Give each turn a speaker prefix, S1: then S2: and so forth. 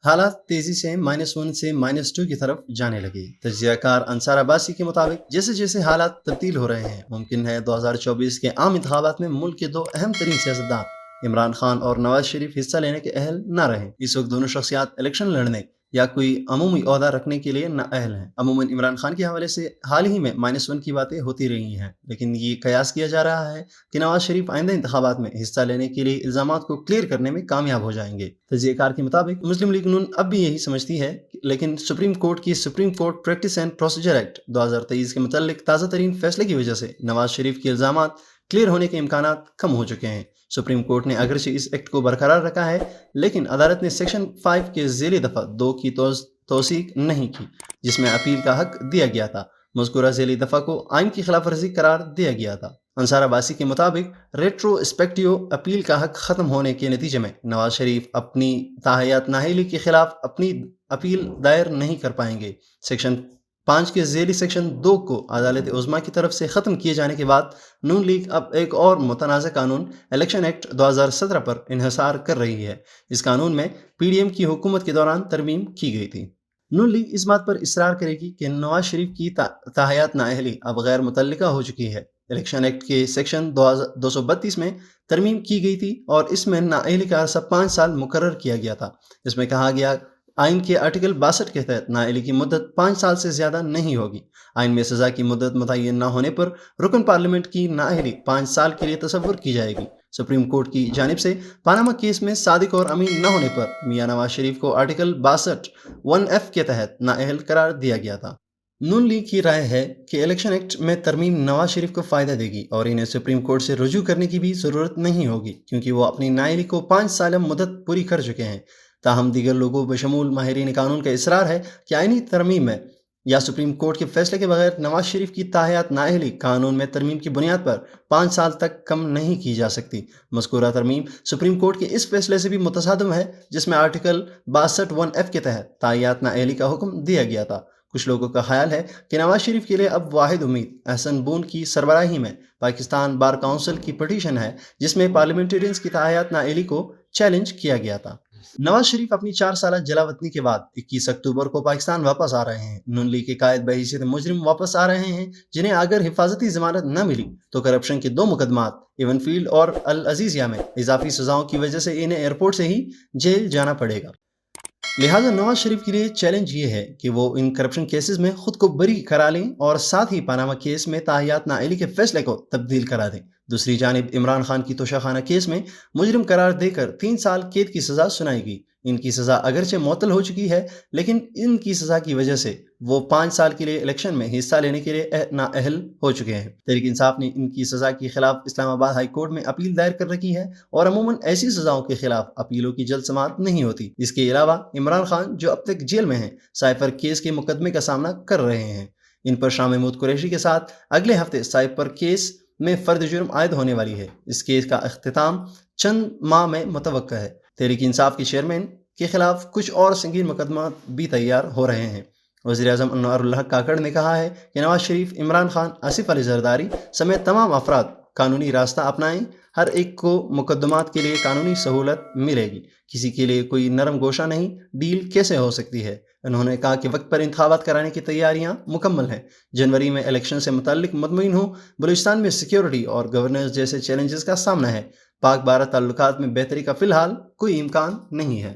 S1: حالات تیزی سے -1 سے -2 کی طرف جانے لگے۔ تجزیہ کار انصار عباسی کے مطابق جیسے جیسے حالات تبدیل ہو رہے ہیں، ممکن ہے 2024 کے عام انتخابات میں ملک کے دو اہم ترین سیاستدان عمران خان اور نواز شریف حصہ لینے کے اہل نہ رہیں۔ اس وقت دونوں شخصیات الیکشن لڑنے یا کوئی عمومی عہدہ رکھنے کے لیے نااہل ہیں۔ عموماً عمران خان کے حوالے سے حال ہی میں -1 کی باتیں ہوتی رہی ہیں، لیکن یہ قیاس کیا جا رہا ہے کہ نواز شریف آئندہ انتخابات میں حصہ لینے کے لیے الزامات کو کلیئر کرنے میں کامیاب ہو جائیں گے۔ تجزیہ کار کے مطابق مسلم لیگ نون اب بھی یہی سمجھتی ہے، لیکن supreme court practice and procedure act 2023 کے متعلق تازہ ترین فیصلے کی وجہ سے نواز شریف کے الزامات کلیئر ہونے کے امکانات کم ہو چکے ہیں۔ سپریم کورٹ نے اگرچہ اس ایکٹ کو برقرار رکھا ہے، لیکن عدالت نے سیکشن 5 کے ذیلی دفعہ 2 کی توثیق نہیں کی، جس میں اپیل کا حق دیا گیا تھا۔ مذکورہ ذیلی دفعہ کو آئین کی خلاف ورزی قرار دیا گیا تھا۔ انصار عباسی کے مطابق ریٹرو اسپیکٹیو اپیل کا حق ختم ہونے کے نتیجے میں نواز شریف اپنی تاحیات نااہلی کے خلاف اپنی اپیل دائر نہیں کر پائیں گے۔ سیکشن 5 کے ذیلی سیکشن 2 کو عدالت عظمیٰ کی طرف سے ختم کیے جانے کے بعد نون لیگ اب ایک اور متنازع قانون الیکشن ایکٹ 2017 پر انحصار کر رہی ہے۔ اس قانون میں PDM کی حکومت کے دوران ترمیم کی گئی تھی۔ نون لیگ اس بات پر اصرار کرے گی کہ نواز شریف کی تاحیات نااہلی اب غیر متعلقہ ہو چکی ہے۔ الیکشن ایکٹ کے سیکشن 232 میں ترمیم کی گئی تھی اور اس میں نااہلی کا عرصہ 5 سال مقرر کیا گیا تھا۔ اس میں کہا گیا آئین کے آرٹیکل 62 کے تحت نااہلی کی مدت 5 سال سے زیادہ نہیں ہوگی۔ آئین میں سزا کی مدت متعین نہ ہونے پر رکن پارلیمنٹ کی نااہلی 5 سال کے لیے تصور کی جائے گی۔ سپریم کورٹ کی جانب سے پاناما کیس میں صادق اور امین نہ ہونے پر میاں نواز شریف کو آرٹیکل 62(1)(f) کے تحت نااہل قرار دیا گیا تھا۔ نون لیگ کی رائے ہے کہ الیکشن ایکٹ میں ترمیم نواز شریف کو فائدہ دے گی اور انہیں سپریم کورٹ سے رجوع کرنے کی بھی ضرورت نہیں ہوگی، کیونکہ وہ اپنی نااہلی کو 5 سالہ مدت پوری کر چکے ہیں۔ تاہم دیگر لوگوں بشمول ماہرین قانون کا اصرار ہے کہ آئینی ترمیم میں یا سپریم کورٹ کے فیصلے کے بغیر نواز شریف کی تاحیات نااہلی قانون میں ترمیم کی بنیاد پر 5 سال تک کم نہیں کی جا سکتی۔ مذکورہ ترمیم سپریم کورٹ کے اس فیصلے سے بھی متصادم ہے، جس میں آرٹیکل 62(1)(f) کے تحت تاحیات نااہلی کا حکم دیا گیا تھا۔ کچھ لوگوں کا خیال ہے کہ نواز شریف کے لیے اب واحد امید احسن بون کی سربراہی میں پاکستان بار کونسل کی پٹیشن ہے، جس میں پارلیمنٹرینز کی تاحیات نااہلی کو چیلنج کیا گیا تھا۔ نواز شریف اپنی 4 سالہ جلا وطنی کے بعد 21 اکتوبر کو پاکستان واپس آ رہے ہیں۔ نون لیگ کے قائد بحیثیت مجرم واپس آ رہے ہیں، جنہیں اگر حفاظتی ضمانت نہ ملی تو کرپشن کے 2 مقدمات ایون فیلڈ اور العزیزیہ میں اضافی سزاؤں کی وجہ سے انہیں ایئرپورٹ سے ہی جیل جانا پڑے گا۔ لہٰذا نواز شریف کے لیے چیلنج یہ ہے کہ وہ ان کرپشن کیسز میں خود کو بری کرا لیں اور ساتھ ہی پاناما کیس میں تاحیات نااہلی کے فیصلے کو تبدیل کرا دیں۔ دوسری جانب عمران خان کی توشہ کیس میں مجرم قرار دے کر 3 سال قید کی سزا سنائی گئی۔ ان کی سزا اگرچہ معطل ہو چکی ہے، لیکن ان کی سزا کی وجہ سے وہ 5 سال کے لیے الیکشن میں حصہ لینے کے لیے نااہل ہو چکے ہیں۔ تحریک انصاف نے ان کی سزا کے خلاف اسلام آباد ہائی کورٹ میں اپیل دائر کر رکھی ہے اور عموماً ایسی سزاؤں کے خلاف اپیلوں کی جلد سماعت نہیں ہوتی۔ اس کے علاوہ عمران خان جو اب تک جیل میں ہیں، سائفر کیس کے مقدمے کا سامنا کر رہے ہیں۔ ان پر شاہ محمود قریشی کے ساتھ اگلے ہفتے سائفر کیس میں فرد جرم عائد ہونے والی ہے۔ اس کیس کا اختتام چند ماہ میں متوقع ہے۔ تحریک انصاف کے چیئرمین کے خلاف کچھ اور سنگین مقدمات بھی تیار ہو رہے ہیں۔ وزیر اعظم انوار الحق کاکڑ نے کہا ہے کہ نواز شریف، عمران خان، آصف علی زرداری سمیت تمام افراد قانونی راستہ اپنائیں، ہر ایک کو مقدمات کے لیے قانونی سہولت ملے گی، کسی کے لیے کوئی نرم گوشہ نہیں۔ ڈیل کیسے ہو سکتی ہے؟ انہوں نے کہا کہ وقت پر انتخابات کرانے کی تیاریاں مکمل ہیں، جنوری میں الیکشن سے متعلق مطمئن ہوں۔ بلوچستان میں سیکیورٹی اور گورننس جیسے چیلنجز کا سامنا ہے۔ پاک بھارت تعلقات میں بہتری کا فی الحال کوئی امکان نہیں ہے۔